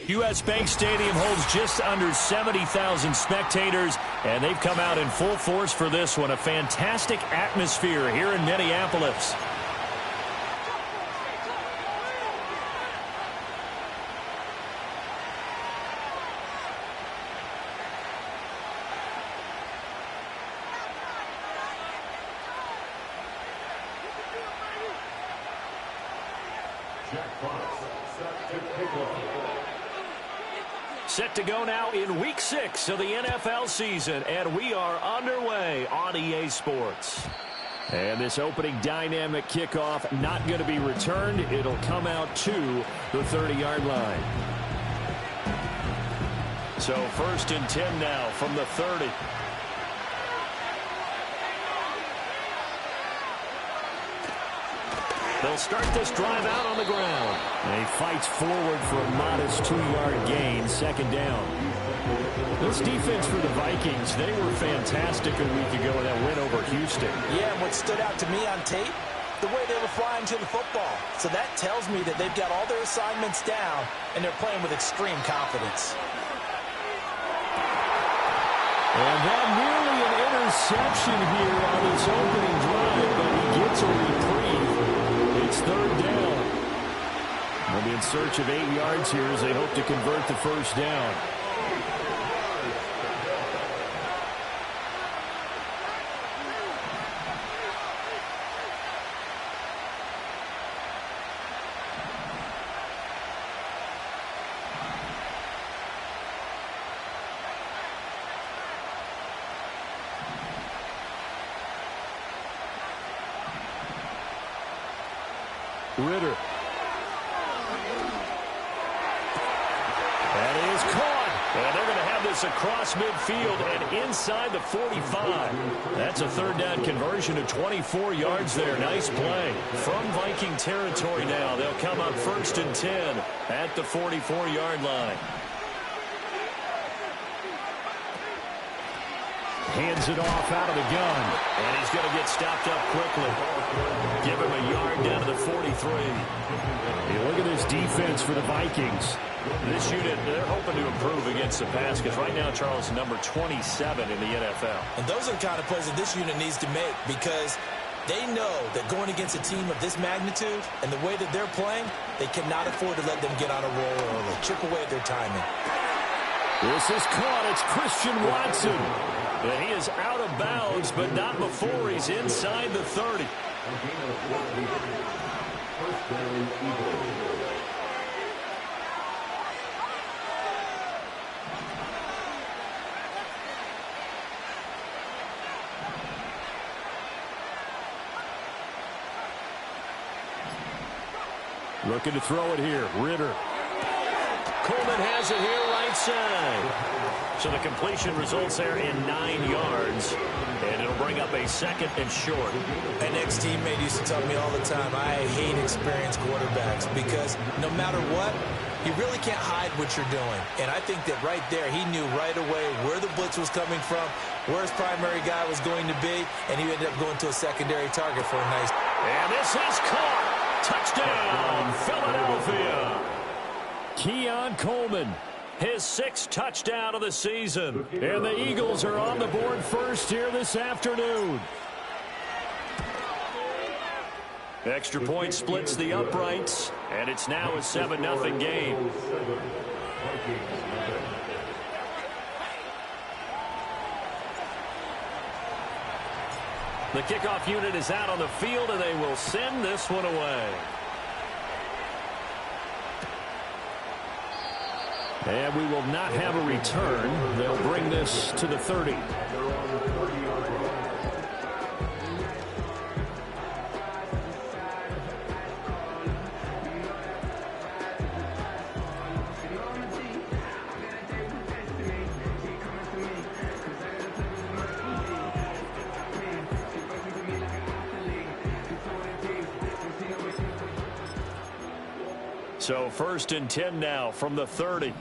U.S. Bank Stadium holds just under 70,000 spectators, and they've come out in full force for this one. A fantastic atmosphere here in Minneapolis. Set to go now in Week 6 of the NFL season, and we are underway on EA Sports. And this opening dynamic kickoff not going to be returned. It'll come out to the 30-yard line. So 1st and 10 now from the 30. They'll start this drive out on the ground. And he fights forward for a modest 2-yard gain, 2nd down. This defense for the Vikings, they were fantastic a week ago in that win over Houston. Yeah, and what stood out to me on tape, the way they were flying to the football. So that tells me that they've got all their assignments down, and they're playing with extreme confidence. And that nearly an interception here on this opening drive, but he gets a reprieve. It's 3rd down. They'll be in search of 8 yards here as they hope to convert the 1st down. Ritter. That is caught. And they're going to have this across midfield and inside the 45. That's a 3rd down conversion of 24 yards there. Nice play. From Viking territory now, they'll come up 1st and 10 at the 44-yard line. Hands it off out of the gun. And he's going to get stopped up quickly. Give him a yard down to the 43. Hey, look at this defense for the Vikings. This unit, they're hoping to improve against the pass because right now, Charles, number 27 in the NFL. And those are the kind of plays that this unit needs to make because they know that going against a team of this magnitude and the way that they're playing, they cannot afford to let them get on a roll or chip away at their timing. This is caught. It's Christian Watson. And he is out of bounds, but not before he's inside the 30. Looking to throw it here. Ritter. Coleman has it here right side. So the completion results there in 9 yards. And it'll bring up a 2nd and short. An ex-teammate used to tell me all the time, I hate experienced quarterbacks because no matter what, you really can't hide what you're doing. And I think that right there, he knew right away where the blitz was coming from, where his primary guy was going to be, and he ended up going to a secondary target for a nice. And this is caught. Touchdown, Philadelphia. Keon Coleman, his 6th touchdown of the season. And the Eagles are on the board first here this afternoon. Extra point splits the uprights, and it's now a 7-0 game. The kickoff unit is out on the field, and they will send this one away. And we will not have a return. They'll bring this to the 30. So 1st and 10 now from the 30.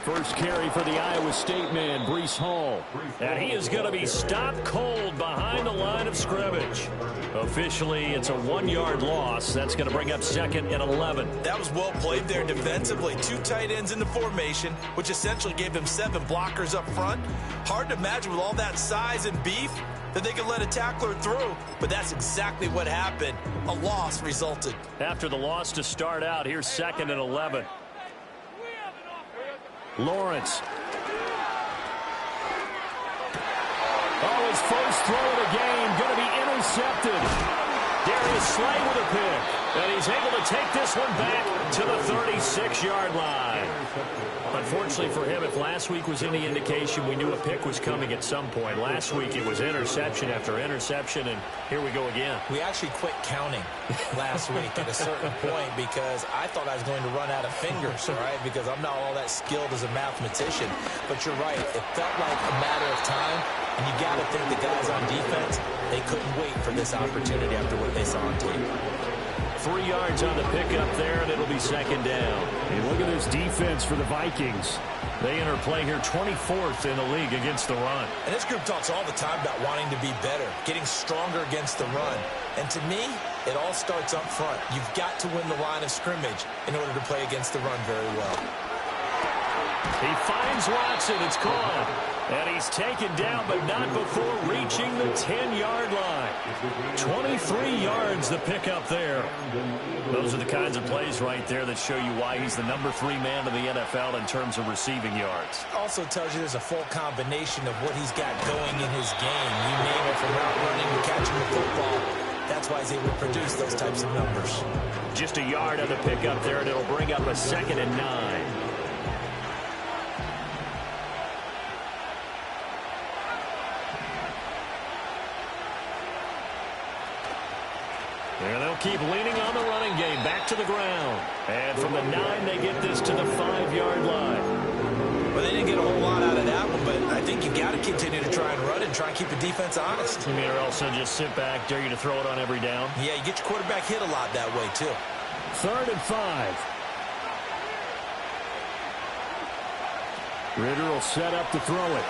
First carry for the Iowa State man, Breece Hall. And he is going to be stopped cold behind the line of scrimmage. Officially, it's a 1-yard loss. That's going to bring up 2nd and 11. That was well played there defensively. 2 tight ends in the formation, which essentially gave them 7 blockers up front. Hard to imagine with all that size and beef that they could let a tackler through, but that's exactly what happened. A loss resulted. After the loss to start out, here's 2nd and 11. Lawrence. Oh, his first throw of the game going to be intercepted. Darius Slay with a pick. And he's able to take this one back to the 36-yard line. Unfortunately for him, if last week was any indication, we knew a pick was coming at some point. Last week it was interception after interception, and here we go again. We actually quit counting last week at a certain point because I thought I was going to run out of fingers, all right, because I'm not all that skilled as a mathematician. But you're right. It felt like a matter of time, and you got to think the guys on defense, they couldn't wait for this opportunity after what they saw on tape. 3 yards on the pickup there, and it'll be 2nd down. And look at this defense for the Vikings. They enter play here 24th in the league against the run. And this group talks all the time about wanting to be better, getting stronger against the run. And to me, it all starts up front. You've got to win the line of scrimmage in order to play against the run very well. He finds Watson. It's caught. And he's taken down, but not before reaching the 10-yard line. 23 yards the pickup there. Those are the kinds of plays right there that show you why he's the number 3 man in the NFL in terms of receiving yards. Also tells you there's a full combination of what he's got going in his game. You name it, from route running to catching the football. That's why he's able to produce those types of numbers. Just a yard on the pickup there, and it'll bring up a 2nd and 9. And they'll keep leaning on the running game. Back to the ground. And from the 9, they get this to the 5-yard line. Well, they didn't get a whole lot out of that one, but I think you've got to continue to try and run and try and keep the defense honest. You mean, or else they'll just sit back, dare you to throw it on every down? Yeah, you get your quarterback hit a lot that way, too. 3rd and 5. Ridder will set up to throw it.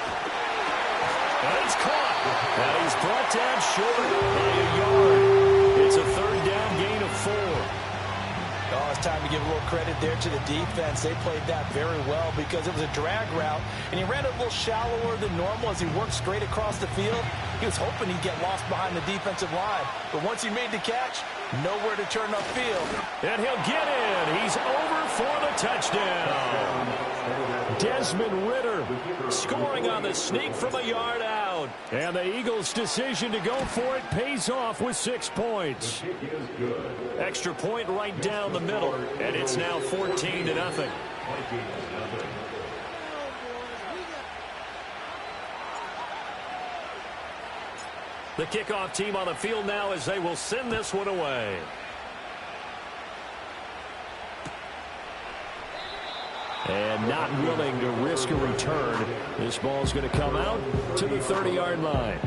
And it's caught. And he's brought down short by a yard. It's a 3rd down gain of 4. Oh, it's time to give a little credit there to the defense. They played that very well because it was a drag route, and he ran it a little shallower than normal as he worked straight across the field. He was hoping he'd get lost behind the defensive line, but once he made the catch, nowhere to turn upfield. And he'll get in. He's over for the touchdown. Desmond Ridder scoring on the sneak from a yard out. And the Eagles' decision to go for it pays off with 6 points. Extra point right down the middle. And it's now 14-0. The kickoff team on the field now as they will send this one away. And not willing to risk a return. This ball's going to come out to the 30-yard line.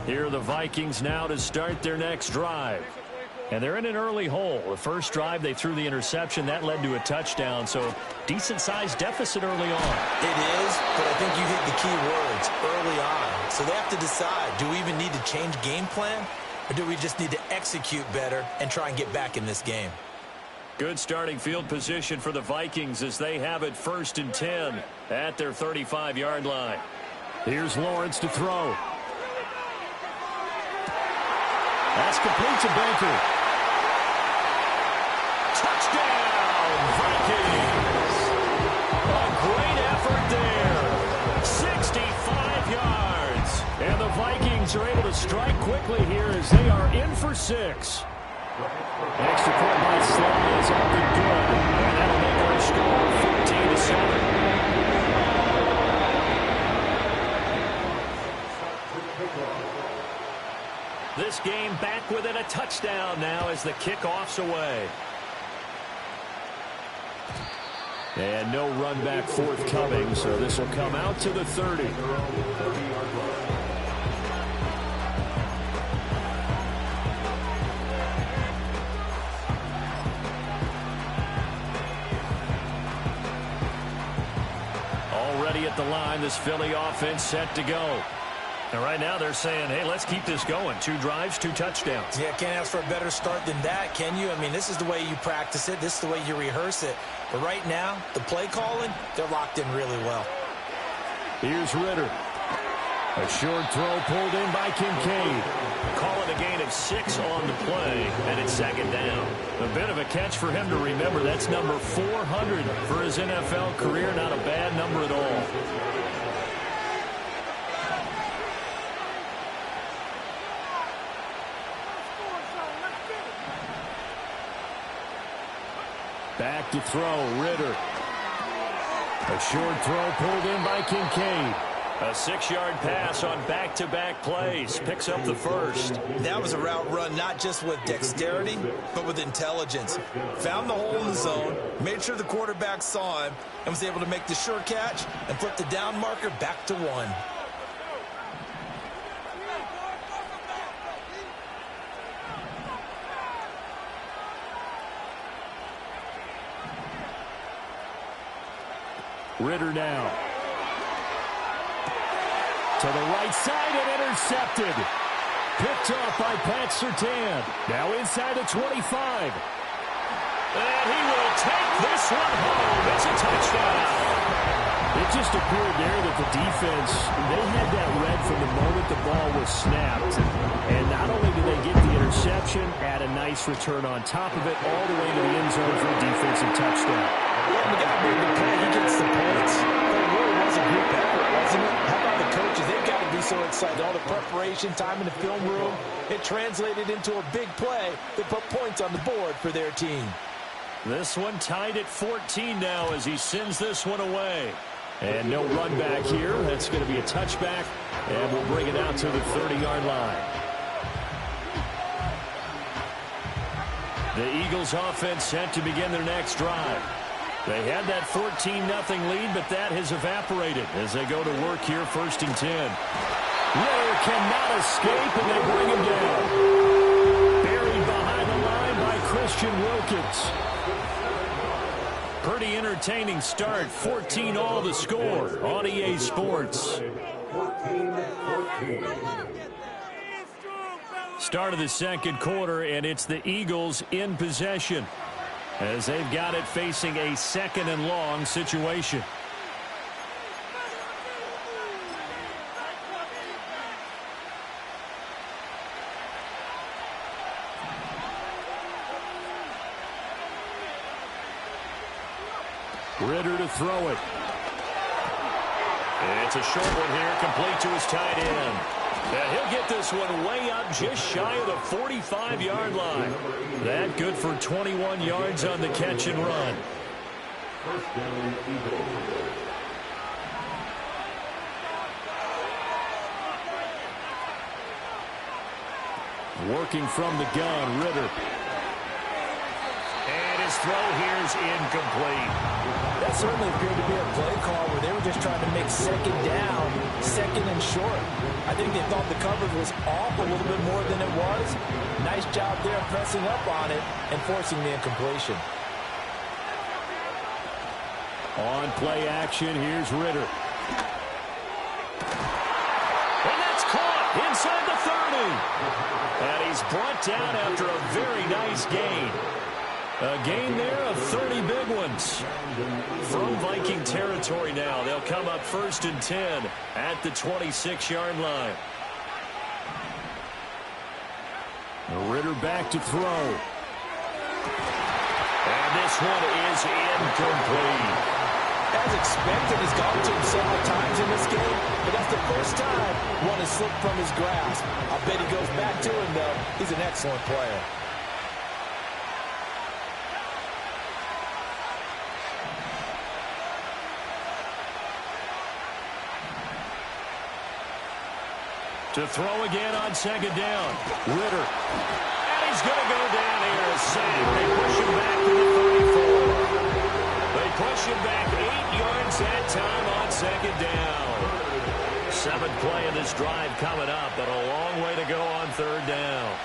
Here are the Vikings now to start their next drive. And they're in an early hole. The first drive, they threw the interception. That led to a touchdown. So decent-sized deficit early on. It is, but I think you hit the key words, early on. So they have to decide, do we even need to change game plan? Or do we just need to execute better and try and get back in this game? Good starting field position for the Vikings as they have it 1st and 10 at their 35-yard line. Here's Lawrence to throw. That's complete to Baker. Touchdown, Vikings! A great effort there. 65 yards. And the Vikings are able to strike quickly here as they are in for 6. Extra point by Slay is up and good. And that'll make our score 14-7. This game back within a touchdown now as the kickoff's away. And no run back forthcoming, so this will come out to the 30. at the line. This Philly offense set to go. And right now they're saying, hey, let's keep this going. 2 drives, 2 touchdowns. Yeah, can't ask for a better start than that, can you? I mean, this is the way you practice it. This is the way you rehearse it. But right now, the play calling, they're locked in really well. Here's Ritter. A short throw pulled in by Kincaid. Calling a gain of 6 on the play, and it's 2nd down. A bit of a catch for him to remember. That's number 400 for his NFL career. Not a bad number at all. Back to throw, Ritter. A short throw pulled in by Kincaid. A 6-yard pass on back-to-back plays. Picks up the first. That was a route run not just with dexterity, but with intelligence. Found the hole in the zone, made sure the quarterback saw him, and was able to make the sure catch and flip the down marker back to 1. Ritter now. To the right side and intercepted. Picked off by Pat Surtain. Now inside the 25. And he will take this one home. It's a touchdown. It just appeared there that the defense, they had that read from the moment the ball was snapped. And not only did they get the interception, add a nice return on top of it, all the way to the end zone for a defensive touchdown. Yeah, the guy made the play. He gets the points. But it really was a group effort, wasn't it? How about the coaches? They've got to be so excited. All the preparation, time in the film room, it translated into a big play that put points on the board for their team. This one tied at 14 now as he sends this one away. And no run back here. That's going to be a touchback. And we'll bring it out to the 30-yard line. The Eagles offense set to begin their next drive. They had that 14-0 lead, but that has evaporated as they go to work here 1st and 10. Ritter cannot escape, and they bring him down. Buried behind the line by Christian Wilkins. Pretty entertaining start. 14-all the score on EA Sports. Start of the 2nd quarter, and it's the Eagles in possession as they've got it facing a 2nd and long situation. Ritter to throw it. It's a short one here, complete to his tight end. And he'll get this one way up just shy of the 45-yard line. That good for 21 yards on the catch and run. Working from the gun, Ritter. And his throw here's incomplete. That certainly appeared to be a play call where they were just trying to make 2nd down, 2nd and short. I think they thought the coverage was off a little bit more than it was. Nice job there pressing up on it and forcing the incompletion. On play action, here's Ritter. And that's caught inside the 30. And he's brought down after a very nice gain. A gain there of 30 big ones. From Viking territory now, they'll come up 1st and 10 at the 26-yard line. Ritter back to throw. And this one is incomplete. As expected, he's gone to him several times in this game, but that's the first time one has slipped from his grasp. I bet he goes back to him, though. He's an excellent player. To throw again on 2nd down. Ritter. And he's going to go down here as safe. They push him back to the 34. They push him back 8 yards that time on 2nd down. 7th play of this drive coming up, but a long way to go on 3rd down.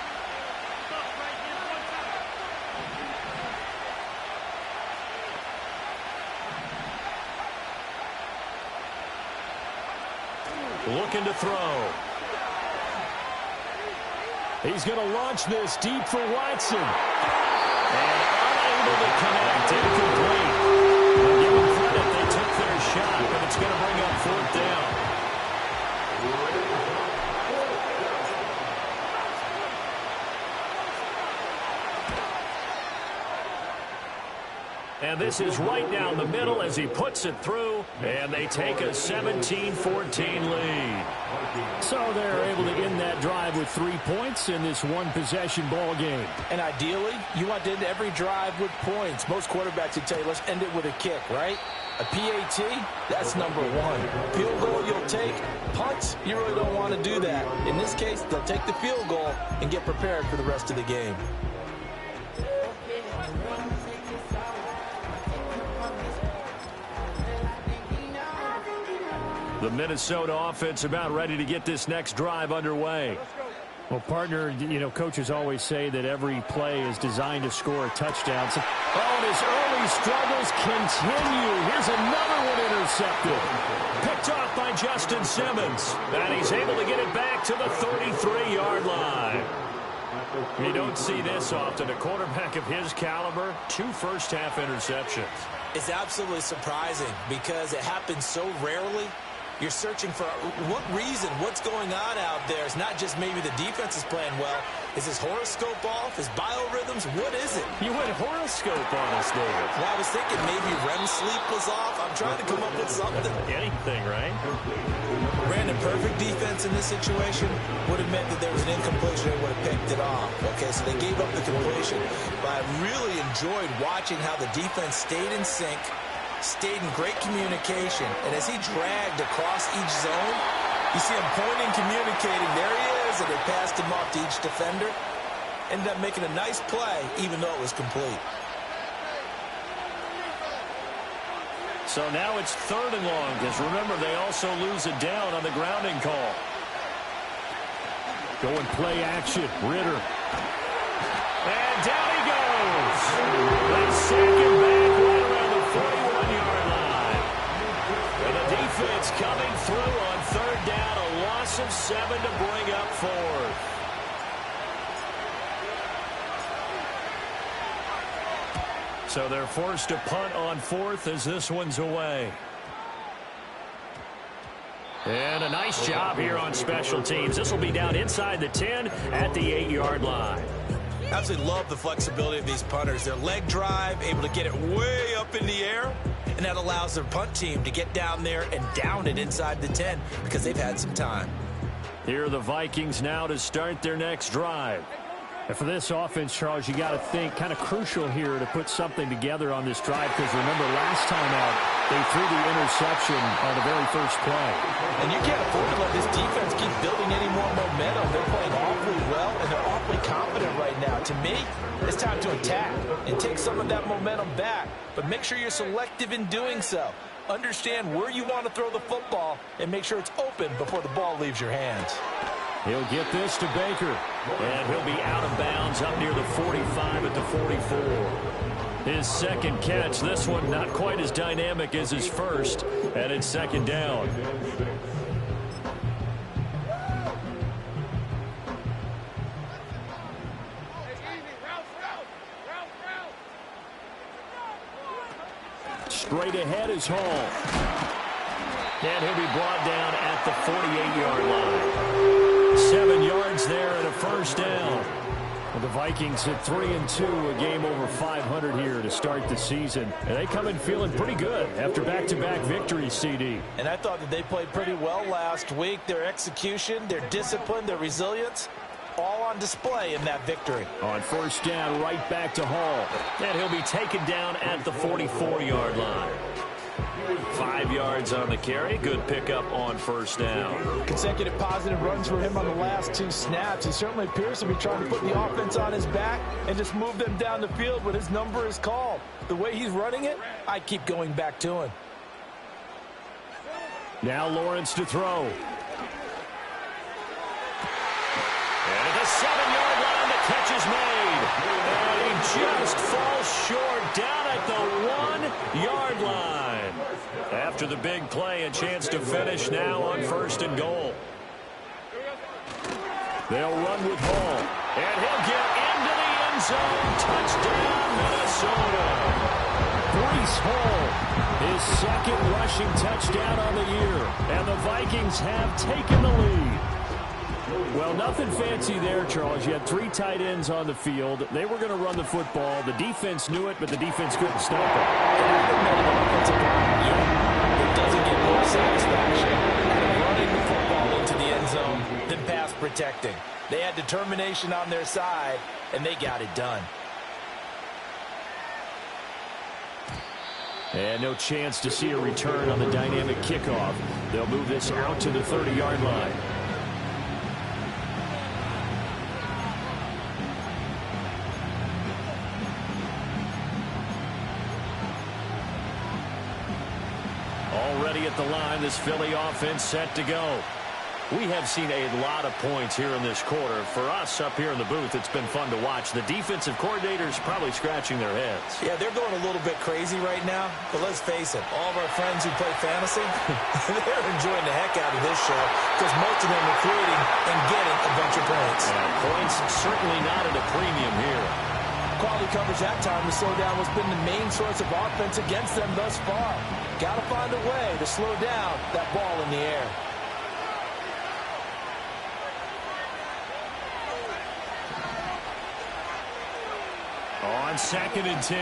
looking to throw. He's going to launch this deep for Watson. And unable to connect, incomplete. I'll give them credit, they took their shot, but it's going to bring up 4th down. And this is right down the middle as he puts it through, and they take a 17-14 lead. So they're able to end that drive with 3 points in this one-possession ball game. And ideally, you want to end every drive with points. Most quarterbacks would tell you, let's end it with a kick, right? A PAT, that's number 1. Field goal you'll take. Punts, you really don't want to do that. In this case, they'll take the field goal and get prepared for the rest of the game. The Minnesota offense about ready to get this next drive underway. Well, partner, you know, coaches always say that every play is designed to score a touchdown. So, and his early struggles continue. Here's another one intercepted. Picked off by Justin Simmons. And he's able to get it back to the 33-yard line. You don't see this often. A quarterback of his caliber, 2 first-half interceptions. It's absolutely surprising because it happens so rarely. You're searching for what reason, what's going on out there. It's not just maybe the defense is playing well. Is his horoscope off? His biorhythms? What is it? You went horoscope on us, David. Well, I was thinking maybe REM sleep was off. I'm trying to come up with something. Anything, right? Brandon, perfect defense in this situation would have meant that there was an incompletion and would have picked it off. Okay, so they gave up the completion. But I really enjoyed watching how the defense stayed in sync, stayed in great communication, and as he dragged across each zone, you see him pointing, communicating, there he is, and they passed him off to each defender. Ended up making a nice play, even though it was complete. So now it's 3rd and long, because remember, they also lose it down on the grounding call. going play action, Ritter. And down he goes. They sack him back right around the 41-yard line. And the defense coming through on 3rd down, a loss of 7 to bring up 4th. So they're forced to punt on 4th as this one's away. And a nice job here on special teams. This will be down inside the 10 at the 8-yard line. Absolutely love the flexibility of these punters. Their leg drive, able to get it way up in the air, and that allows their punt team to get down there and down it inside the 10 because they've had some time. Here are the Vikings now to start their next drive. And for this offense, Charles, you got to think kind of crucial here to put something together on this drive, because remember last time out they threw the interception on the very first play. And you can't afford to let this defense keep building any more momentum. They're playing awfully well, and they're awfully confident right now. To me, it's time to attack and take some of that momentum back. But make sure you're selective in doing so. Understand where you want to throw the football and make sure it's open before the ball leaves your hands. He'll get this to Baker, and he'll be out of bounds up near the 45 at the 44. His second catch, this one not quite as dynamic as his first, and it's 2nd down. Straight ahead is Hall. And he'll be brought down at the 48-yard line. 7 yards there and a 1st down. Well, the Vikings hit 3-2, a game over 500 here to start the season. And they come in feeling pretty good after back-to-back victories, CD. And I thought that they played pretty well last week. Their execution, their discipline, their resilience, all on display in that victory. On 1st down, right back to Hall. And he'll be taken down at the 44-yard line. 5 yards on the carry. Good pickup on 1st down. Consecutive positive runs for him on the last 2 snaps. He certainly appears to be trying to put the offense on his back and just move them down the field when his number is called. The way he's running it, I keep going back to him. Now Lawrence to throw. And at the 7-yard line, the catch is made. And he just falls short down at the 1-yard line. After the big play, a chance to finish now on 1st and goal. They'll run with Hall, and he'll get into the end zone. Touchdown, Minnesota. Breece Hall, his 2nd rushing touchdown on the year, and the Vikings have taken the lead. Well, nothing fancy there, Charles. You had 3 tight ends on the field. They were going to run the football. The defense knew it, but the defense couldn't stop it. It doesn't get more satisfaction than running the football into the end zone than pass protecting. They had determination on their side, and they got it done. And no chance to see a return on the dynamic kickoff. They'll move this out to the 30-yard line. Already at the line, this Philly offense set to go. We have seen a lot of points here in this quarter. For us up here in the booth, it's been fun to watch. The defensive coordinators probably scratching their heads. Yeah, they're going a little bit crazy right now. But let's face it, all of our friends who play fantasy, they're enjoying the heck out of this show because most of them are creating and getting a bunch of points. Points certainly not at a premium here. Quality coverage that time to slow down what's been the main source of offense against them thus far. Got to find a way to slow down that ball in the air. On 2nd and 10,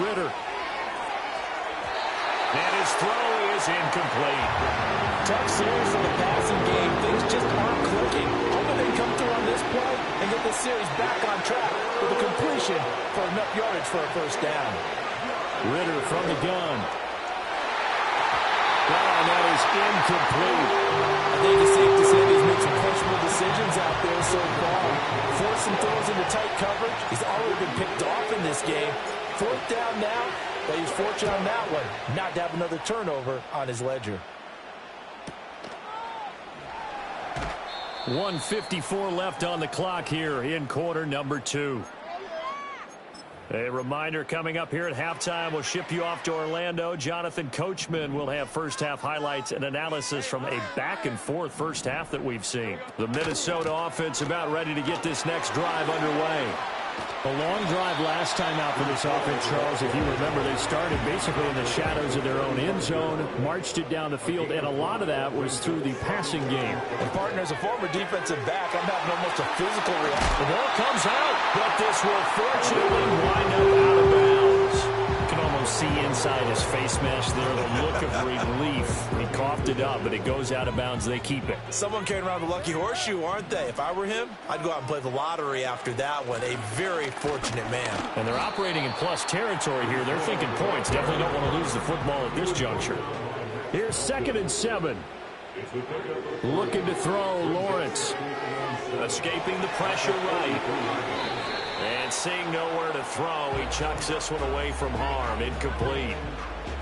Ritter. And his throw is incomplete. Tough series for the passing game. Things just aren't clicking. Hoping they come through on this play and get this series back on track with a completion for enough yardage for a 1st down. Ritter from the gun. And that is incomplete. I think it's safe to say he's made some questionable decisions out there so far. Forced some throws into tight coverage. He's already been picked off in this game. 4th down now, but he's fortunate on that one not to have another turnover on his ledger. 1:54 left on the clock here in quarter number 2. A reminder coming up here at halftime. We'll ship you off to Orlando. Jonathan Coachman will have first-half highlights and analysis from a back-and-forth first half that we've seen. The Minnesota offense about ready to get this next drive underway. A long drive last time out for this offense, Charles. If you remember, they started basically in the shadows of their own end zone, marched it down the field, and a lot of that was through the passing game. And, partner, as a former defensive back, I'm having almost a physical reaction. The ball comes out, but this will fortunately wind up out of bounds. You can almost see inside his face mask there the look of relief. He coughed it up, but it goes out of bounds. They keep it. Someone carrying around the lucky horseshoe, aren't they? If I were him, I'd go out and play the lottery after that one. A very fortunate man. And they're operating in plus territory here. They're thinking points. Definitely don't want to lose the football at this juncture. Here's 2nd and 7. Looking to throw, Lawrence. Escaping the pressure right. And seeing nowhere to throw, he chucks this one away from harm. Incomplete.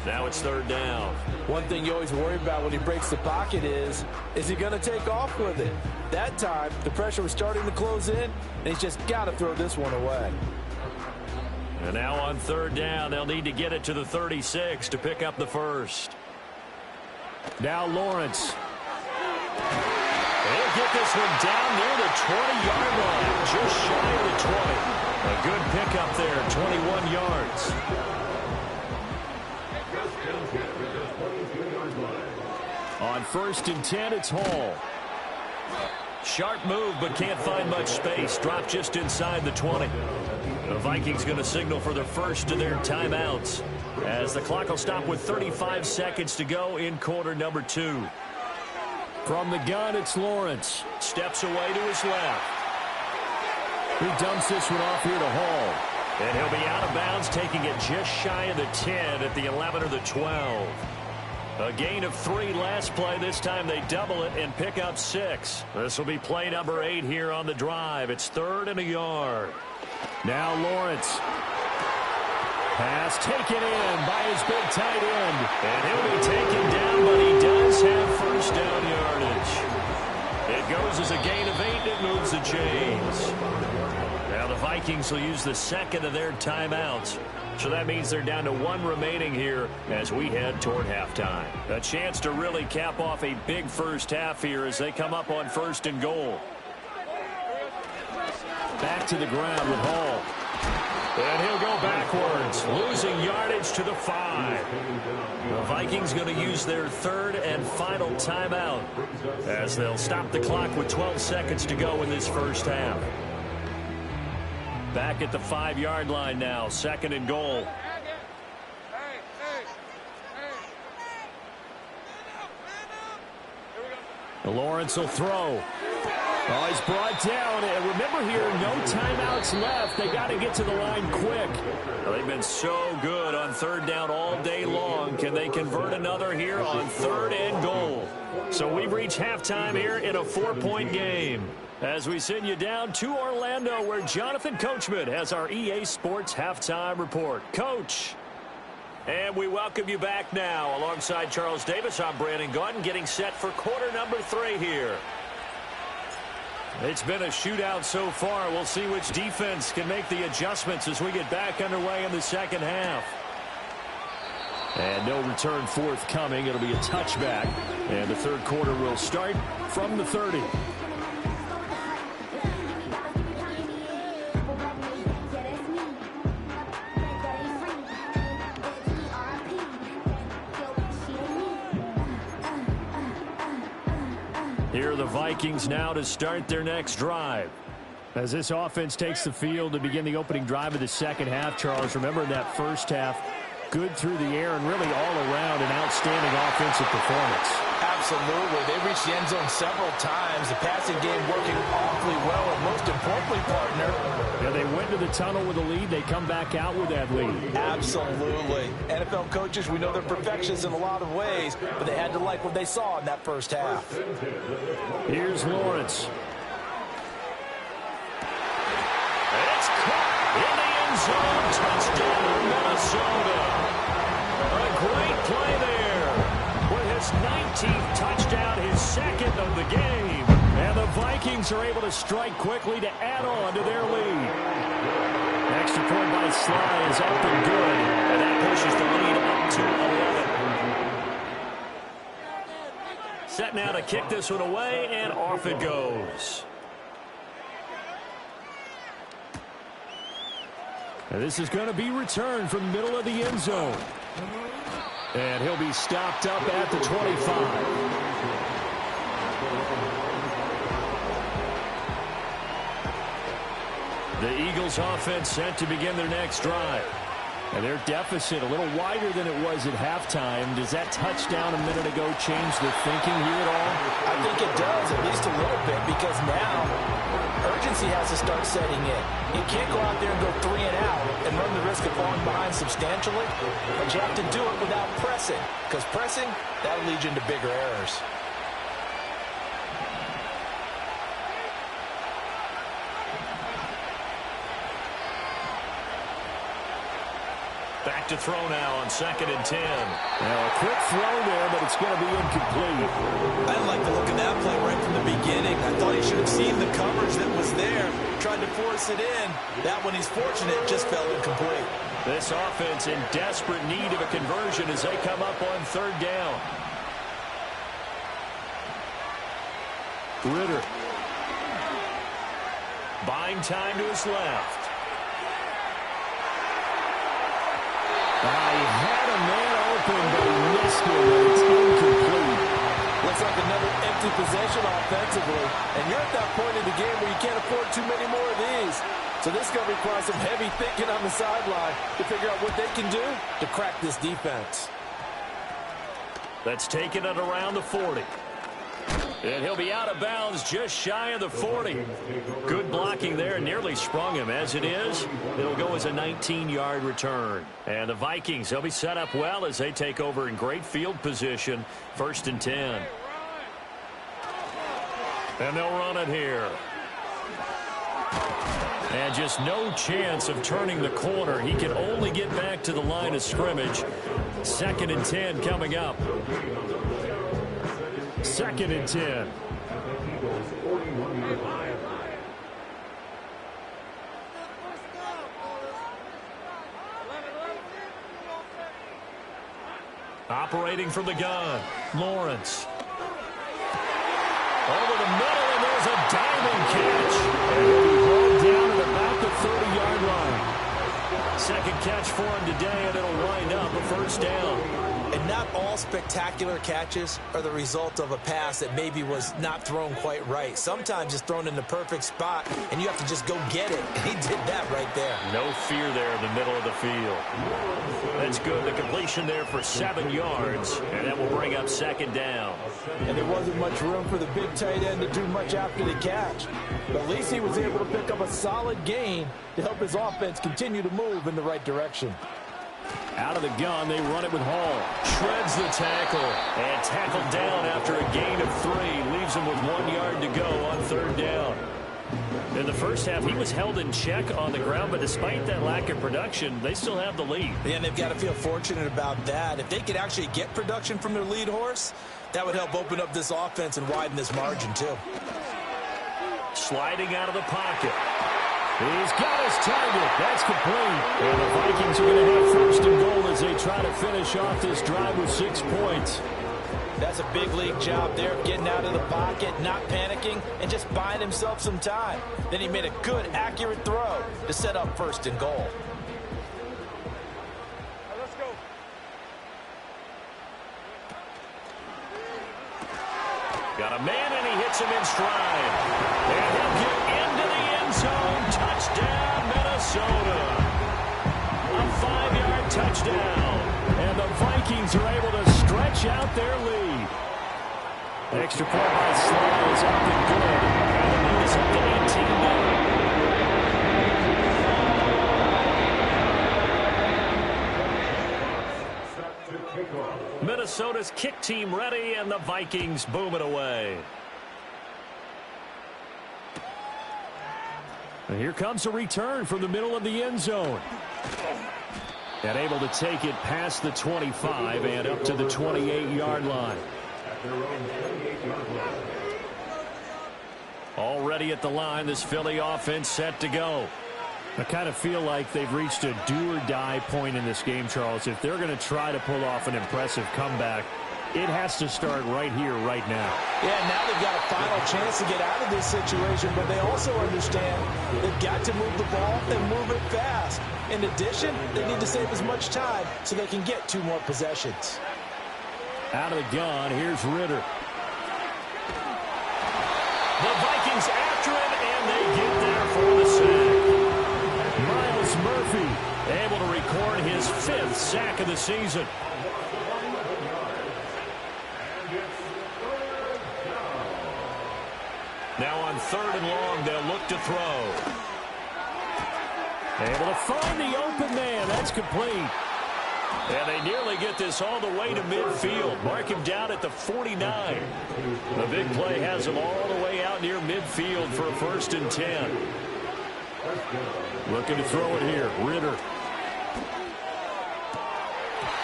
Now it's 3rd down. One thing you always worry about when he breaks the pocket is he going to take off with it? That time, the pressure was starting to close in, and he's just got to throw this one away. And now on 3rd down, they'll need to get it to the 36 to pick up the 1st. Now Lawrence. They'll get this one down near the 20-yard line, just shy of the 20. A good pickup there, 21 yards. On 1st and 10, it's Hall. Sharp move, but can't find much space. Dropped just inside the 20. The Vikings going to signal for their first of their timeouts, as the clock will stop with 35 seconds to go in quarter number 2. From the gun, it's Lawrence. Steps away to his left. He dumps this one off here to Hall. And he'll be out of bounds, taking it just shy of the 10 at the 11 or the 12. A gain of 3 last play. This time they double it and pick up 6. This will be play number 8 here on the drive. It's 3rd and a yard. Now Lawrence. Pass taken in by his big tight end. And he'll be taken down, but he does have first down yardage. It goes as a gain of 8, and it moves the chains. Now the Vikings will use the second of their timeouts. So that means they're down to 1 remaining here as we head toward halftime. A chance to really cap off a big first half here as they come up on 1st and goal. Back to the ground with Hall. And he'll go backwards, losing yardage to the 5. The Vikings going to use their 3rd and final timeout as they'll stop the clock with 12 seconds to go in this first half. Back at the 5-yard line now, 2nd and goal. Lawrence will throw. Oh, he's brought down. And remember here, no timeouts left. They got to get to the line quick. Well, they've been so good on 3rd down all day long. Can they convert another here on 3rd and goal? So we've reached halftime here in a 4-point game. As we send you down to Orlando, where Jonathan Coachman has our EA Sports Halftime Report. Coach. And we welcome you back now. Alongside Charles Davis, I'm Brandon Gaudin, getting set for quarter number 3 here. It's been a shootout so far. We'll see which defense can make the adjustments as we get back underway in the second half. And no return forthcoming. It'll be a touchback. And the third quarter will start from the 30. Here are the Vikings now to start their next drive. As this offense takes the field to begin the opening drive of the second half, Charles, remember in that first half, good through the air and really all around an outstanding offensive performance. Absolutely. They reached the end zone several times. The passing game working awfully well, and most importantly, partner, yeah, they went to the tunnel with a lead. They come back out with that lead. Absolutely. NFL coaches, we know they're perfectionists in a lot of ways, but they had to like what they saw in that first half. Here's Lawrence. It's caught in the end zone. Touchdown, Minnesota. A great play there. With his 19th touchdown, his 2nd of the game. And the Vikings are able to strike quickly to add on to their lead. Extra point by Sly is up and good. And that pushes the lead up to 11. Set now to kick this one away, and off it goes. And this is going to be returned from the middle of the end zone. And he'll be stopped up at the 25. The Eagles offense set to begin their next drive. And their deficit a little wider than it was at halftime. Does that touchdown a minute ago change the thinking here at all? I think it does, at least a little bit, because now urgency has to start setting in. You can't go out there and go 3 and out and run the risk of falling behind substantially, but you have to do it without pressing, because pressing, that'll lead you into bigger errors. Back to throw now on 2nd and 10. Now a quick throw there, but it's going to be incomplete. I didn't like the look of that play right from the beginning. I thought he should have seen the coverage that was there, tried to force it in. That one, he's fortunate, just fell incomplete. This offense in desperate need of a conversion as they come up on 3rd down. Ritter. Buying time to his left. He had a man open, but he missed it. It's incomplete. Looks like another empty possession offensively. And you're at that point in the game where you can't afford too many more of these. So this is going to require some heavy thinking on the sideline to figure out what they can do to crack this defense. Let's take it at around the 40. And he'll be out of bounds just shy of the 40. Good blocking there, nearly sprung him. As it is, it'll go as a 19-yard return. And the Vikings, they'll be set up well as they take over in great field position. 1st and 10. And they'll run it here. And just no chance of turning the corner. He can only get back to the line of scrimmage. 2nd and 10 coming up. 2nd and 10. Operating from the gun, Lawrence. Over the middle, and there's a diving catch. And he'll be hauled down at about the 30-yard line. Second catch for him today, and it'll wind up a first down. And not all spectacular catches are the result of a pass that maybe was not thrown quite right. Sometimes it's thrown in the perfect spot, and you have to just go get it. And he did that right there. No fear there in the middle of the field. That's good. The completion there for 7 yards, and that will bring up second down. And there wasn't much room for the big tight end to do much after the catch. But at least he was able to pick up a solid gain to help his offense continue to move in the right direction. Out of the gun, they run it with Hall. Shreds the tackle and tackled down after a gain of 3. Leaves him with 1 yard to go on third down. In the first half, he was held in check on the ground, but despite that lack of production, they still have the lead. Yeah, and they've got to feel fortunate about that. If they could actually get production from their lead horse, that would help open up this offense and widen this margin, too. Sliding out of the pocket. He's got his target. That's complete. And the Vikings are going to have first and goal as they try to finish off this drive with 6 points. That's a big league job there, getting out of the pocket, not panicking, and just buying himself some time. Then he made a good, accurate throw to set up first and goal. Let's go. Got a man, and he hits him in stride. And he'll get into the end zone. Touchdown, Minnesota. A 5-yard touchdown. And the Vikings are able to stretch out their lead. Extra point by Slay is up and good. And the lead is up to 18 now. Minnesota's kick team ready, and the Vikings boom it away. And here comes a return from the middle of the end zone. And able to take it past the 25 and up to the 28-yard line. Already at the line, this Philly offense set to go. I kind of feel like they've reached a do-or-die point in this game, Charles. If they're going to try to pull off an impressive comeback, it has to start right here, right now. Yeah, now they've got a final chance to get out of this situation, but they also understand they've got to move the ball and move it fast. In addition, they need to save as much time so they can get 2 more possessions. Out of the gun, here's Ritter. The Vikings after him, and they get there for the sack. Myles Murphy able to record his 5th sack of the season. Now on 3rd and long, they'll look to throw. Able to find the open man. That's complete. And they nearly get this all the way to midfield. Mark him down at the 49. The big play has him all the way out near midfield for a 1st and 10. Looking to throw it here. Ritter.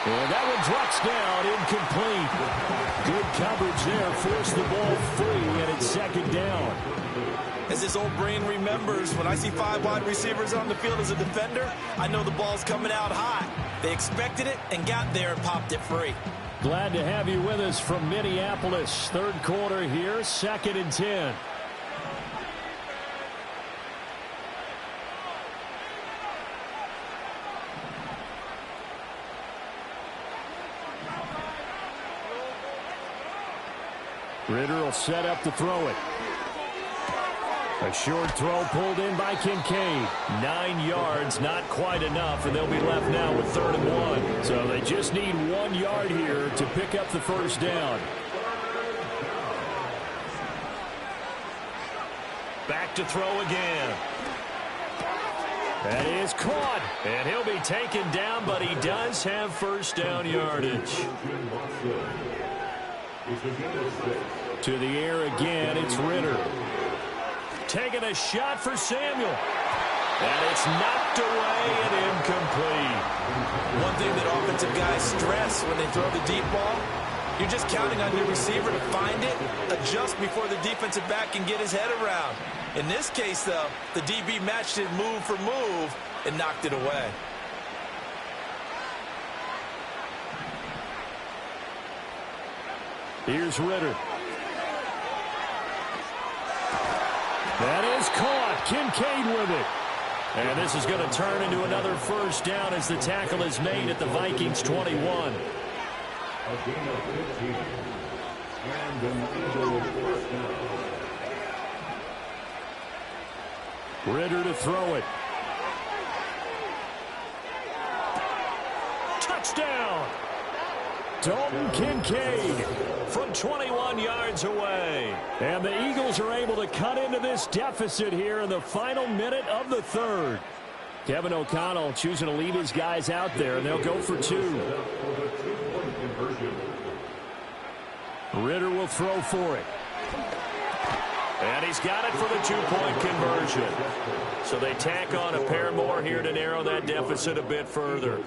And that one drops down, incomplete. Good coverage there, forced the ball free, and it's 2nd down. As this old brain remembers, when I see 5 wide receivers on the field as a defender, I know the ball's coming out hot. They expected it and got there and popped it free. Glad to have you with us from Minneapolis. 3rd quarter here, 2nd and 10. Ritter will set up to throw it. A short throw pulled in by Kincaid. 9 yards, not quite enough, and they'll be left now with 3rd and 1. So they just need 1 yard here to pick up the 1st down. Back to throw again. That is caught, and he'll be taken down, but he does have 1st down yardage. To the air again, it's Ritter. Taking a shot for Samuel. And it's knocked away and incomplete. One thing that offensive guys stress when they throw the deep ball, you're just counting on your receiver to find it, adjust before the defensive back can get his head around. In this case, though, the DB matched it move for move and knocked it away. Here's Ritter. That is caught. Kincaid with it. And this is going to turn into another first down as the tackle is made at the Vikings 21. Ritter to throw it. Touchdown! Dalton Kincaid from 21 yards away. And the Eagles are able to cut into this deficit here in the final minute of the third. Kevin O'Connell choosing to leave his guys out there, and they'll go for two. Ritter will throw for it. And he's got it for the two-point conversion. So they tack on a pair more here to narrow that deficit a bit further.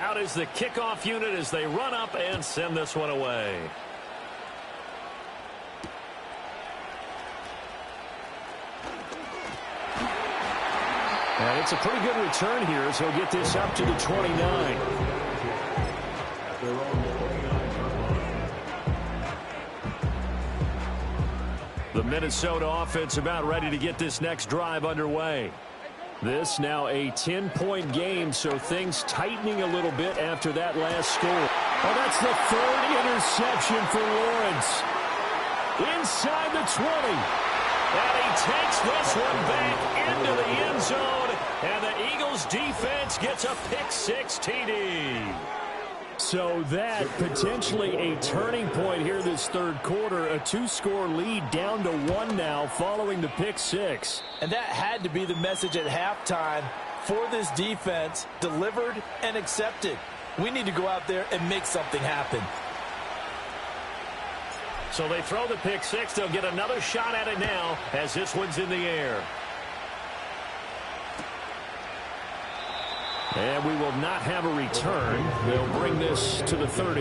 Out is the kickoff unit as they run up and send this one away. And it's a pretty good return here as he'll get this up to the 29. The Minnesota offense about ready to get this next drive underway. This now a 10-point game, so things tightening a little bit after that last score. Oh, that's the third interception for Lawrence. Inside the 20. And he takes this one back into the end zone. And the Eagles defense gets a pick-6 TD. So that potentially a turning point here this third quarter. A two-score lead down to one now following the pick-6. And that had to be the message at halftime for this defense, delivered and accepted. We need to go out there and make something happen. So they throw the pick-6. They'll get another shot at it now as this one's in the air. And we will not have a return. They'll bring this to the 30.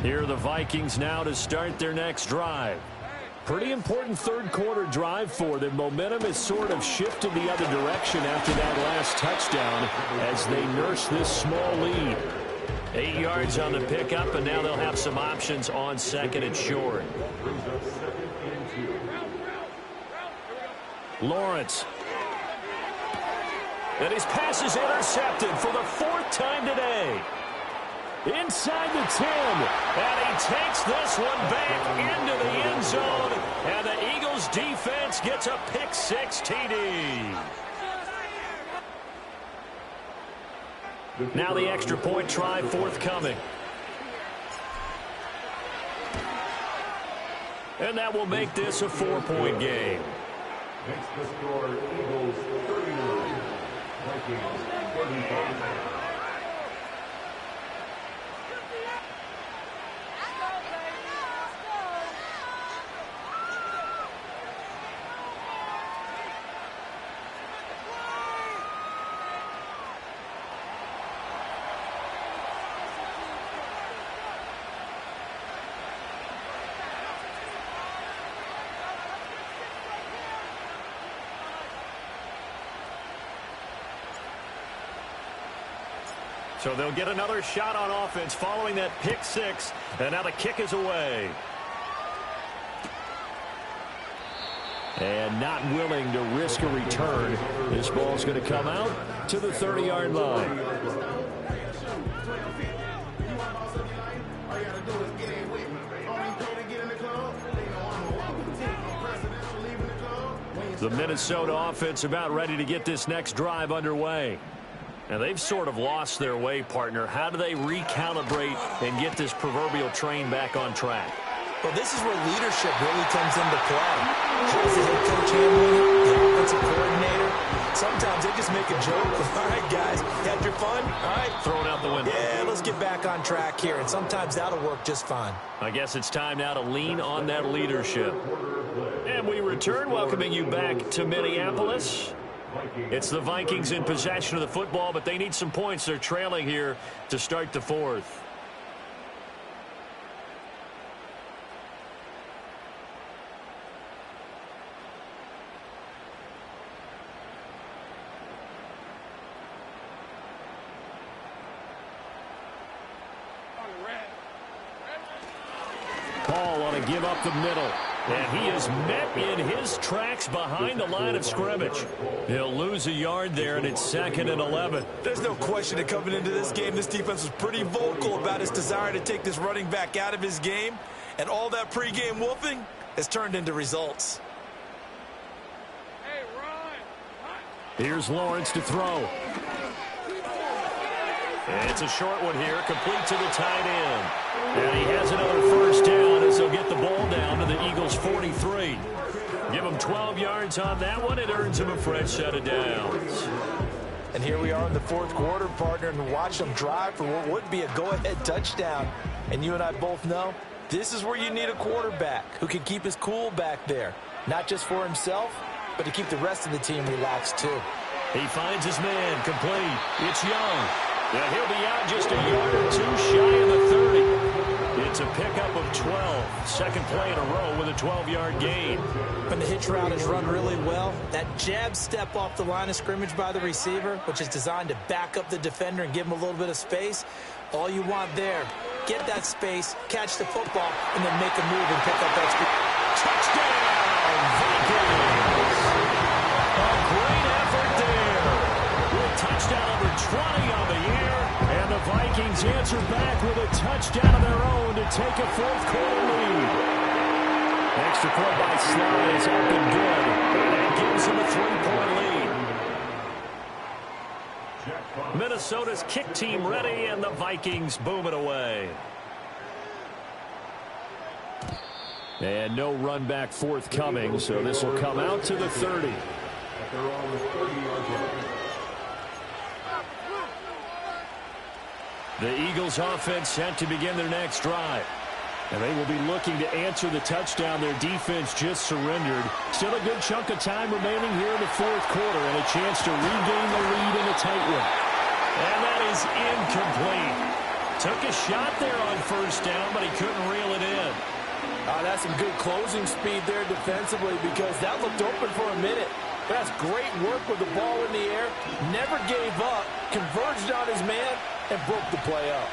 Here are the Vikings now to start their next drive. Pretty important third quarter drive for them. Momentum has sort of shifted the other direction after that last touchdown as they nurse this small lead. 8 yards on the pickup, and now they'll have some options on second and short. Lawrence. And his pass is intercepted for the fourth time today. Inside the 10. And he takes this one back into the end zone. And the Eagles defense gets a pick-6 TD. Now the extra point try forthcoming. And that will make this a 4-point game. Makes the score Eagles 39, Vikings 35. So they'll get another shot on offense following that pick-6, and now the kick is away. And not willing to risk a return. This ball's going to come out to the 30-yard line. The Minnesota offense about ready to get this next drive underway. Now, they've sort of lost their way, partner. How do they recalibrate and get this proverbial train back on track? Well, this is where leadership really comes into play. How's the head coach handling it? The defensive coordinator, sometimes they just make a joke. All right, guys, had your fun? All right. Throw it out the window. Yeah, let's get back on track here, and sometimes that'll work just fine. I guess it's time now to lean on that leadership. And we return, welcoming you back to Minneapolis. It's the Vikings in possession of the football, but they need some points. They're trailing here to start the fourth. Paul on a give up the middle. And he is met in his tracks behind the line of scrimmage. He'll lose a yard there, and it's 2nd and 11. There's no question that coming into this game, this defense was pretty vocal about his desire to take this running back out of his game. And all that pregame wolfing has turned into results. Here's Lawrence to throw. And it's a short one here, complete to the tight end. And he has another first down as they'll get the ball down to the Eagles' 43. Give him 12 yards on that one. It earns him a fresh set of downs. And here we are in the fourth quarter, partner, and watch them drive for what would be a go-ahead touchdown. And you and I both know this is where you need a quarterback who can keep his cool back there. Not just for himself, but to keep the rest of the team relaxed too. He finds his man, complete. It's Young. And he'll be out just a yard or two shy of the 30. It's a pickup of 12. Second play in a row with a 12-yard gain. When the hitch route is run really well, that jab step off the line of scrimmage by the receiver, which is designed to back up the defender and give him a little bit of space, all you want there, get that space, catch the football, and then make a move and pick up that speed. Touchdown, Vikings! A great effort there. With touchdown number 20 on the year, and the Vikings answer back with a touchdown of their own to take a fourth-quarter lead. Extra point by Sly is up and good, and it gives them a 3-point lead. Minnesota's kick team ready, and the Vikings boom it away. And no run back forthcoming, so this will come out to the 30. The Eagles offense set to begin their next drive. And they will be looking to answer the touchdown their defense just surrendered. Still a good chunk of time remaining here in the fourth quarter, and a chance to regain the lead in a tight one. And that is incomplete. Took a shot there on first down, but he couldn't reel it in. That's some good closing speed there defensively, because that looked open for a minute. That's great work with the ball in the air. Never gave up, converged on his man, and broke the play up.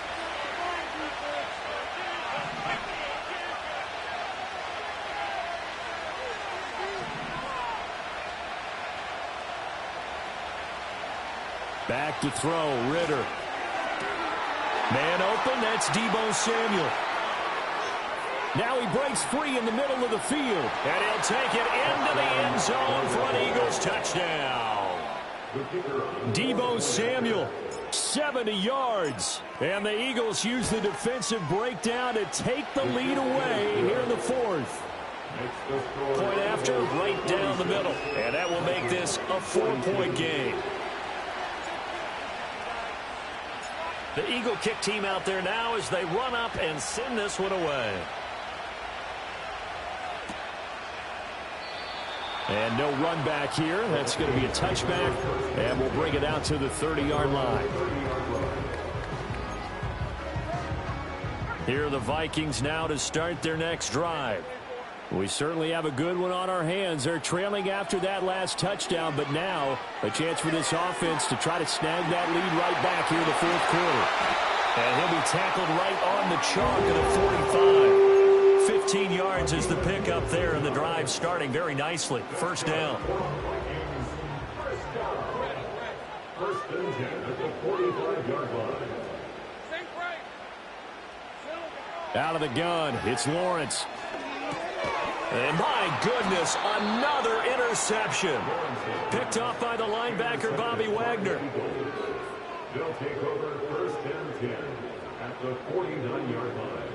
Back to throw, Ritter. Man open, that's Deebo Samuel. Now he breaks free in the middle of the field. And he'll take it into the end zone for an Eagles touchdown. Deebo Samuel, 70 yards. And the Eagles use the defensive breakdown to take the lead away here in the fourth. Point after, right down the middle. And that will make this a 4-point game. The Eagle kick team out there now as they run up and send this one away. And no run back here. That's going to be a touchback, and we'll bring it out to the 30-yard line. Here are the Vikings now to start their next drive. We certainly have a good one on our hands. They're trailing after that last touchdown, but now a chance for this offense to try to snag that lead right back here in the fourth quarter. And he'll be tackled right on the chalk at the 45. 15 yards is the pickup there, and the drive starting very nicely. First down. First and 10 at the 45-yard line. Out of the gun, it's Lawrence. And my goodness, another interception. Picked off by the linebacker, Bobby Wagner. They'll take over first and 10 at the 49-yard line.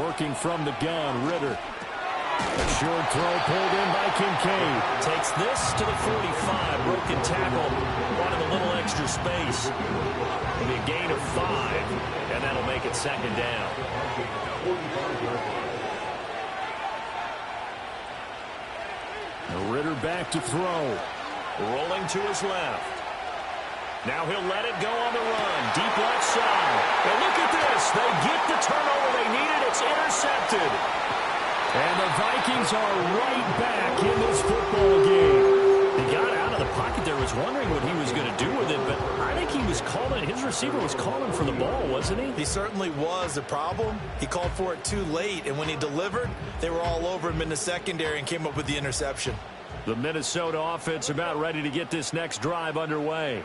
Working from the gun, Ritter. A short throw pulled in by Kincaid. Takes this to the 45. Broken tackle. Wanted a little extra space. It'll be a gain of 5, and that'll make it second down. Ritter back to throw. Rolling to his left. Now he'll let it go on the run. Deep left side. And look at this. They get the turnover they needed. It's intercepted. And the Vikings are right back in this football game. He got out of the pocket there, was wondering what he was going to do with it, but I think he was calling, his receiver was calling for the ball, wasn't he? He certainly was. The problem, he called for it too late, and when he delivered, they were all over him in the secondary and came up with the interception. The Minnesota offense about ready to get this next drive underway.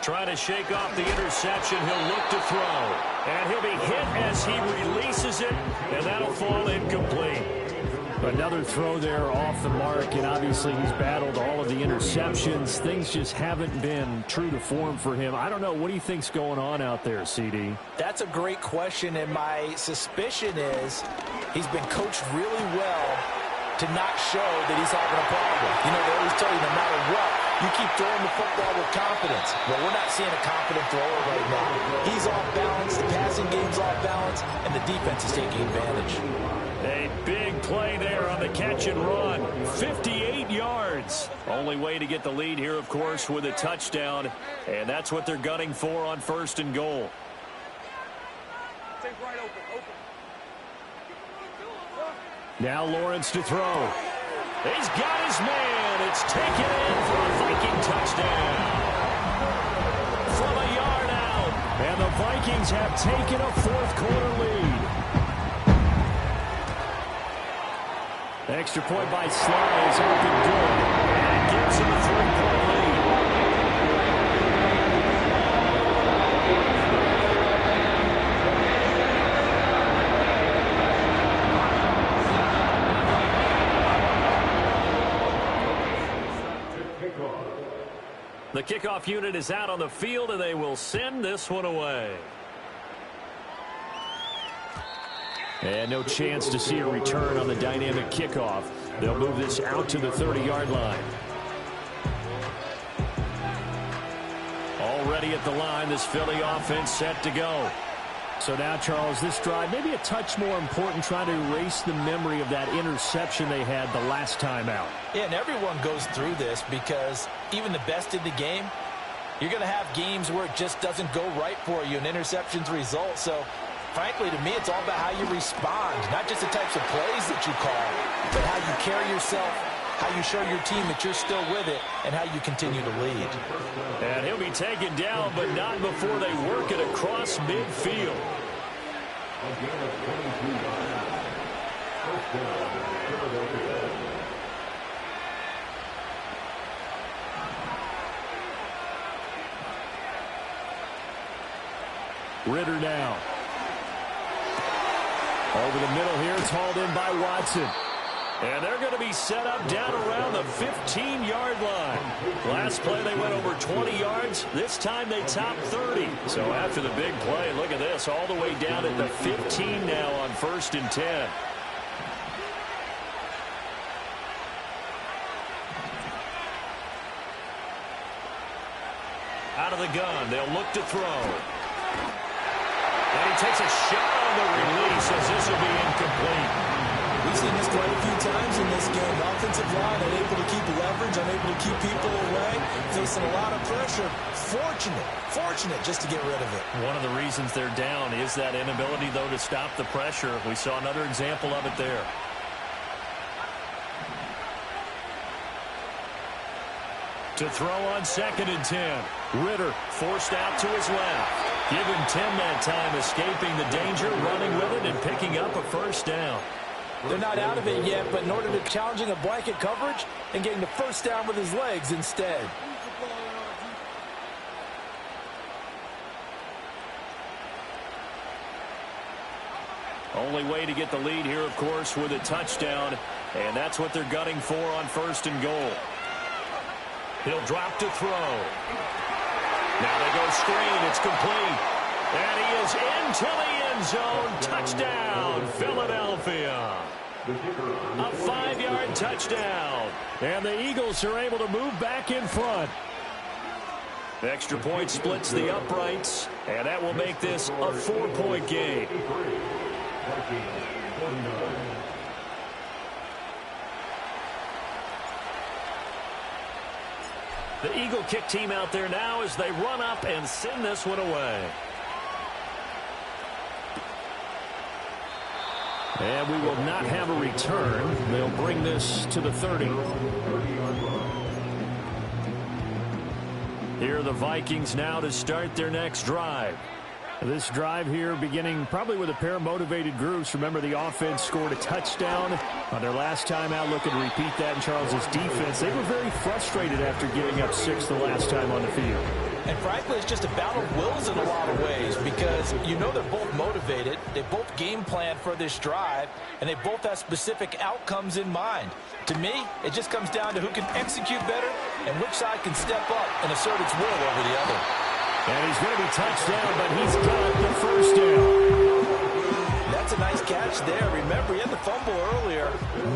Trying to shake off the interception. He'll look to throw. And he'll be hit as he releases it. And that'll fall incomplete. Another throw there off the mark. And obviously he's battled all of the interceptions. Things just haven't been true to form for him. I don't know. What do you think's going on out there, CD? That's a great question. And my suspicion is he's been coached really well to not show that he's having a problem. You know, they always tell you no matter what, you keep throwing the football with confidence. Well, we're not seeing a confident thrower right now. He's off balance, the passing game's off balance, and the defense is taking advantage. A big play there on the catch and run. 58 yards. Only way to get the lead here, of course, with a touchdown. And that's what they're gunning for on 1st and goal. Now Lawrence to throw. He's got his man. It's taken in for a Viking touchdown. From a yard out. And the Vikings have taken a 4th quarter lead. Extra point by Sly is up and good. And it gives him a 3-point lead. The kickoff unit is out on the field, and they will send this one away. And no chance to see a return on the dynamic kickoff. They'll move this out to the 30-yard line. Already at the line, this Philly offense set to go. So now, Charles, this drive maybe a touch more important, trying to erase the memory of that interception they had the last time out. Yeah, and everyone goes through this because even the best in the game, you're going to have games where it just doesn't go right for you, and interceptions result. So, frankly, to me, it's all about how you respond, not just the types of plays that you call, but how you carry yourself, how you show your team that you're still with it, and how you continue to lead. And he'll be taken down, but not before they work it across midfield. Ritter now. Over the middle here, it's hauled in by Watson. And they're going to be set up down around the 15-yard line. Last play, they went over 20 yards. This time, they topped 30. So after the big play, look at this, all the way down at the 15 now on 1st and 10. Out of the gun, they'll look to throw. And he takes a shot on the release as this will be incomplete. We've seen this quite a few times in this game. Offensive line unable to keep leverage, unable to keep people away, facing a lot of pressure. Fortunate just to get rid of it. One of the reasons they're down is that inability, though, to stop the pressure. We saw another example of it there. To throw on 2nd and 10. Ritter forced out to his left. Give him 10 that time, escaping the danger, running with it, and picking up a 1st down. They're not out of it yet, but in order to challenging a blanket coverage and getting the 1st down with his legs instead. Only way to get the lead here, of course, with a touchdown, and that's what they're gunning for on 1st and goal. He'll drop to throw. Now they go screen. It's complete. And he is into the end zone. Touchdown, Philadelphia. A 5-yard touchdown. And the Eagles are able to move back in front. The extra point splits the uprights, and that will make this a 4-point game. The Eagle kick team out there now as they run up and send this one away. And we will not have a return. They'll bring this to the 30. Here are the Vikings now to start their next drive. This drive here beginning probably with a pair of motivated groups. Remember, the offense scored a touchdown on their last time out. Looking to repeat that in Charles's defense. They were very frustrated after giving up 6 the last time on the field. And frankly, it's just a battle of wills in a lot of ways because you know they're both motivated. They both game plan for this drive, and they both have specific outcomes in mind. To me, it just comes down to who can execute better and which side can step up and assert its will over the other. And he's going to be touched down, but he's got the first down. That's a nice catch there. Remember, he had the fumble earlier.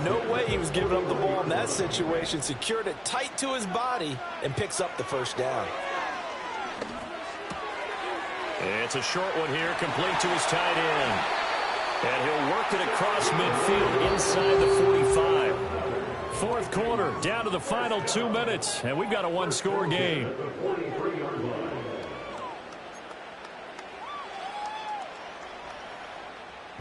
No way he was giving up the ball in that situation. Secured it tight to his body and picks up the first down. It's a short one here, complete to his tight end. And he'll work it across midfield inside the 45. Fourth quarter, down to the final 2 minutes, and we've got a one-score game.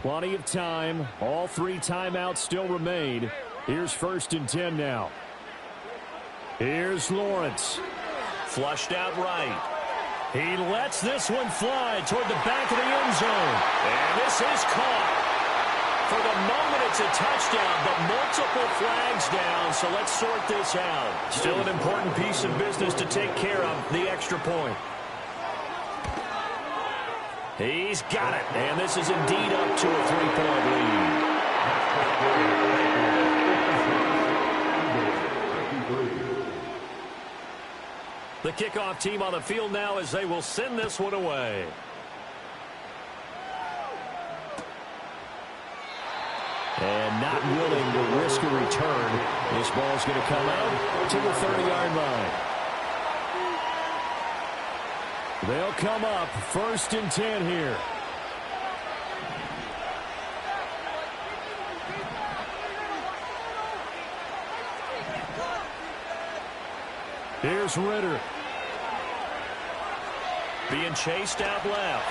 Plenty of time. All 3 timeouts still remain. Here's 1st and 10 now. Here's Lawrence. Flushed out right. He lets this one fly toward the back of the end zone. And this is caught. For the moment, it's a touchdown, but multiple flags down, so let's sort this out. Still an important piece of business to take care of, the extra point. He's got it, and this is indeed up to a 3-point lead. The kickoff team on the field now as they will send this one away. And not willing to risk a return. This ball's going to come out to the 30-yard line. They'll come up 1st and 10 here. Here's Ritter. Being chased out left.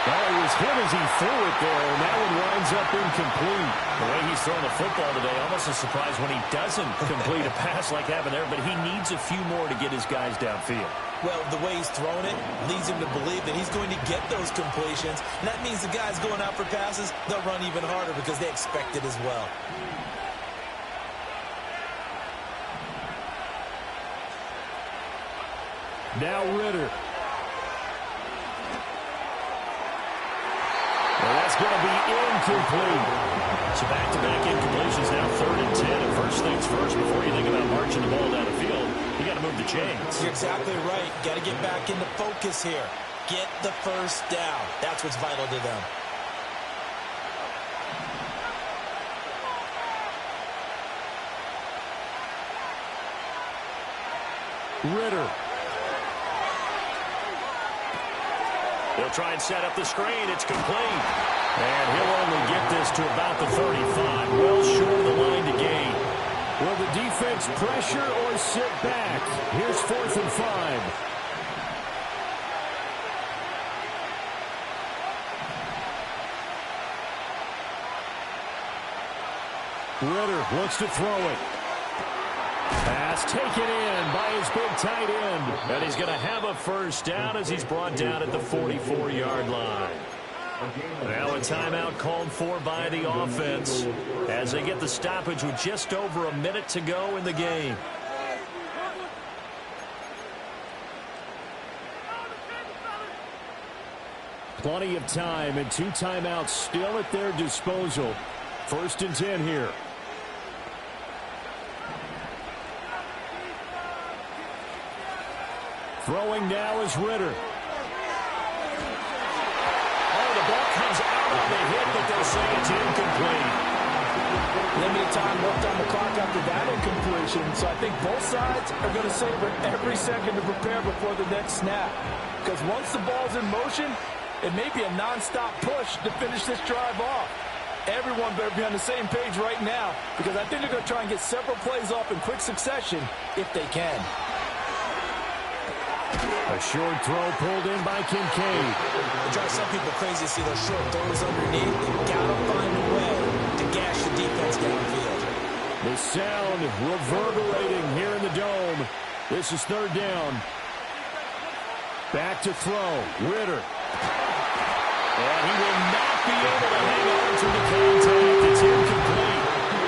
Well, he was hit as he threw it there, and that one winds up incomplete. The way he's throwing the football today, almost a surprise when he doesn't complete a pass like happened there, but he needs a few more to get his guys downfield. Well, the way he's thrown it leads him to believe that he's going to get those completions, and that means the guys going out for passes, they'll run even harder because they expect it as well. Now Ritter. Well, that's going to be incomplete. So back-to-back incompletions now, 3rd and 10. And first things first, before you think about marching the ball down the field, you got to move the chains. You're exactly right. Got to get back into focus here. Get the first down. That's what's vital to them. Ritter. They'll try and set up the screen. It's complete. And he'll only get this to about the 35. Well short of the line to gain. Will the defense pressure or sit back? Here's 4th and 5. Ritter looks to throw it. Pass taken in by his big tight end. And he's going to have a first down as he's brought down at the 44-yard line. Now a timeout called for by the offense as they get the stoppage with just over a minute to go in the game. Plenty of time and 2 timeouts still at their disposal. 1st and 10 here. Throwing now is Ritter. say it's incomplete. Limited time left on the clock after that incompletion, so I think both sides are going to savor every second to prepare before the next snap. Because once the ball's in motion, it may be a non-stop push to finish this drive off. Everyone better be on the same page right now, because I think they're going to try and get several plays off in quick succession if they can. A short throw pulled in by Kincaid. It drives some people crazy to see those short throws underneath. They've got to find a way to gash the defense downfield. The sound reverberating here in the dome. This is third down. Back to throw. Ritter. And he will not be able to hang on to the contact. It's incomplete.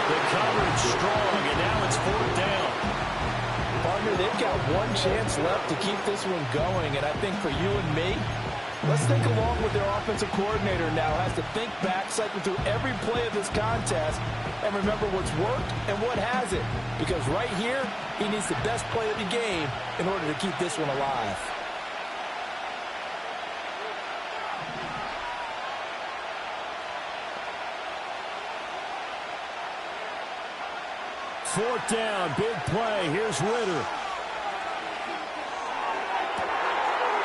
The coverage strong, and now it's fourth down. Partner, they've got one chance left to keep this one going, and I think for you and me, let's think along with their offensive coordinator now. Has to think back, cycle through every play of this contest, and remember what's worked and what hasn't. Because right here, he needs the best play of the game in order to keep this one alive. Fourth down, big play. Here's Ritter.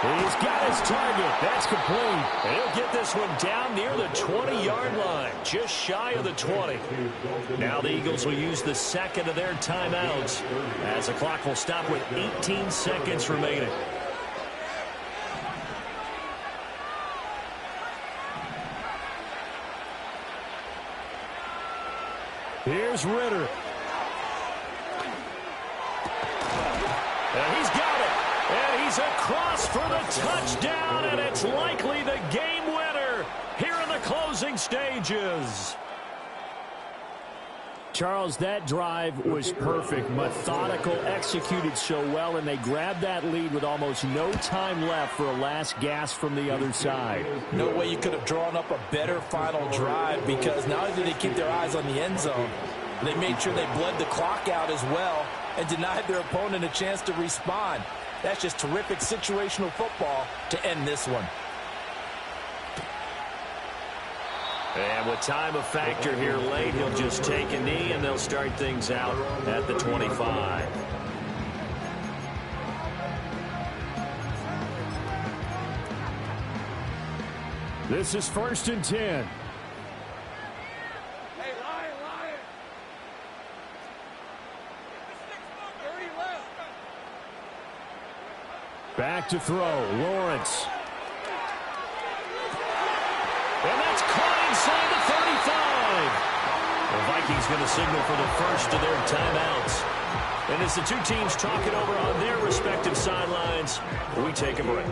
He's got his target. That's complete. And he'll get this one down near the 20-yard line, just shy of the 20. Now the Eagles will use the second of their timeouts as the clock will stop with 18 seconds remaining. Here's Ritter. And he's got it. And he's across for the touchdown, and it's likely the game winner here in the closing stages. Charles, that drive was perfect, methodical, executed so well, and they grabbed that lead with almost no time left for a last gasp from the other side. No way you could have drawn up a better final drive, because not only did they keep their eyes on the end zone, they made sure they bled the clock out as well and denied their opponent a chance to respond. That's just terrific situational football to end this one. And with time a factor here late, he'll just take a knee, and they'll start things out at the 25. This is 1st and 10. Back to throw. Lawrence. And that's caught inside the 35. The Vikings going to signal for the first of their timeouts. And as the two teams talk it over on their respective sidelines, we take a break.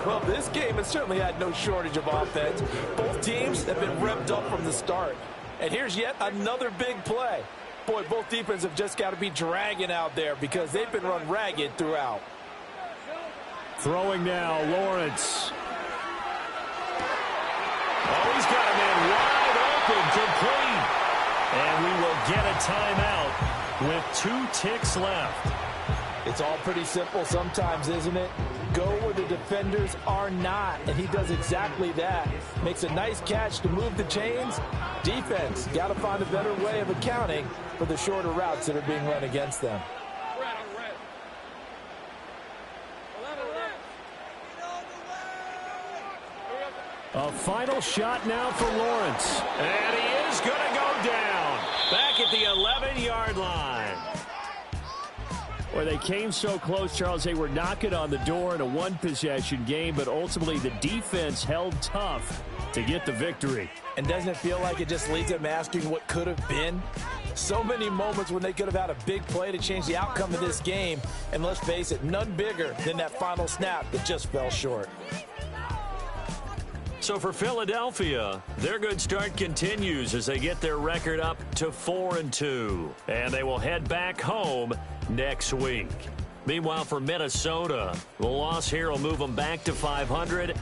Well, this game has certainly had no shortage of offense. Both teams have been revved up from the start. And here's yet another big play. Boy, both defenses have just got to be dragging out there because they've been run ragged throughout. Throwing now, Lawrence. Oh, he's got a man wide open, complete. And we will get a timeout with 2 ticks left. It's all pretty simple sometimes, isn't it? Go where the defenders are not, and he does exactly that. Makes a nice catch to move the chains. Defense, got to find a better way of accounting for the shorter routes that are being run against them. A final shot now for Lawrence. And he is going to go down. Back at the 11-yard line. Well, they came so close, Charles. They were knocking on the door in a one-possession game, but ultimately the defense held tough to get the victory. And doesn't it feel like it just leaves them asking what could have been? So many moments when they could have had a big play to change the outcome of this game. And let's face it, none bigger than that final snap that just fell short. So for Philadelphia, their good start continues as they get their record up to 4-2. And they will head back home next week. Meanwhile, for Minnesota, the loss here will move them back to 500 at